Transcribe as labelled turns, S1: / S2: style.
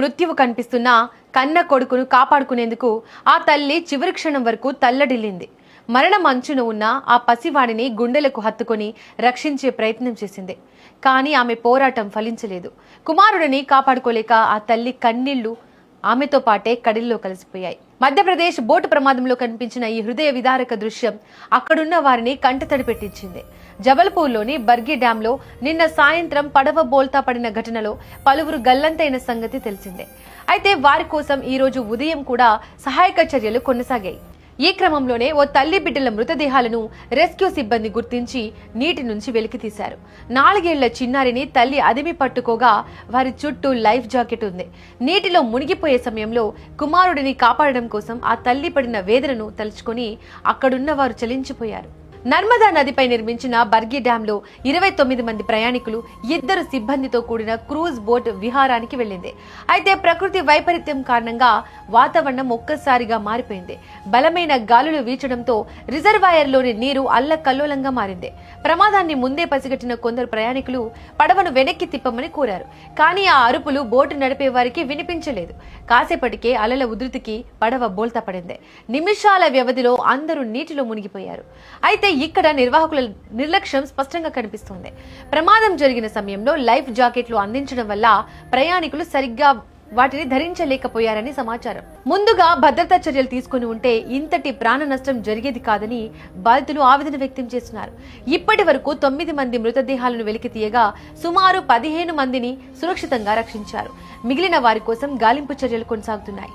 S1: మృత్యువు కనిపిస్తున్న కన్న కొడుకును కాపాడుకునేందుకు ఆ తల్లి చివరి క్షణం వరకు తల్లడిల్లింది. మరణం అంచున ఉన్న ఆ పసివాడిని గుండెలకు హత్తుకొని రక్షించే ప్రయత్నం చేసింది. కానీ ఆమె పోరాటం ఫలించలేదు. కుమారుడిని కాపాడుకోలేక ఆ తల్లి కన్నీళ్లు ఆమెతో పాటే కడిల్లో కలిసిపోయాయి. మధ్యప్రదేశ్ బోటు ప్రమాదంలో కనిపించిన ఈ హృదయ విదారక దృశ్యం అక్కడున్న వారిని కంటతడి పెట్టించింది. జబల్పూర్లోని బర్గి డ్యాంలో నిన్న సాయంత్రం పడవ బోల్తా పడిన ఘటనలో పలువురు గల్లంతైన సంగతి తెలిసిందే. అయితే వారి కోసం ఈ రోజు ఉదయం కూడా సహాయక చర్యలు కొనసాగాయి. ఈ క్రమంలోనే ఓ తల్లి బిడ్డల మృతదేహాలను రెస్క్యూ సిబ్బంది గుర్తించి నీటి నుంచి వెలికి తీశారు. 4 ఏళ్ల చిన్నారిని తల్లి అదిమి పట్టుకోగా వారి చుట్టూ లైఫ్ జాకెట్ ఉంది. నీటిలో మునిగిపోయే సమయంలో కుమారుడిని కాపాడడం కోసం ఆ తల్లి పడిన వేదనను తలుచుకొని అక్కడున్న వారు చలించిపోయారు. నర్మదా నదిపై నిర్మించిన బర్గి డ్యాంలో 29 మంది ప్రయాణికులు 2 సిబ్బందితో కూడిన క్రూజ్ బోట్ విహారానికి వెళ్లింది. అయితే ప్రకృతి వైపరీత్యం కారణంగా వాతావరణం ఒక్కసారిగా మారిపోయింది. బలమైన గాలులు వీచడంతో రిజర్వాయర్లోని నీరు అల్లకల్లోలంగా మారింది. ప్రమాదాన్ని ముందే పసిగట్టిన కొందరు ప్రయాణికులు పడవను వెనక్కి తిప్పమని కోరారు. కానీ ఆ అరుపులు బోటు నడిపే వారికి వినిపించలేదు. కాసేపటికే అలల ఉధృతికి పడవ బోల్తా పడింది. నిమిషాల వ్యవధిలో అందరూ నీటిలో మునిగిపోయారు. అయితే ఇక్కడ నిర్వాహకుల నిర్లక్ష్యం స్పష్టంగా కనిపిస్తోంది. ప్రమాదం జరిగిన సమయంలో లైఫ్ జాకెట్లు అందించడం వల్ల ప్రయాణికులు సరిగ్గా వాటిని ధరించలేకపోయారని సమాచారం. ముందుగా భద్రతా చర్యలు తీసుకుని ఉంటే ఇంతటి ప్రాణ నష్టం జరిగేది కాదని బాధితులు ఆవేదన వ్యక్తం చేస్తున్నారు. ఇప్పటి వరకు 9 మంది మృతదేహాలను వెలికి తీయగా సుమారు 15 మందిని సురక్షితంగా రక్షించారు. మిగిలిన వారి కోసం గాలింపు చర్యలు కొనసాగుతున్నాయి.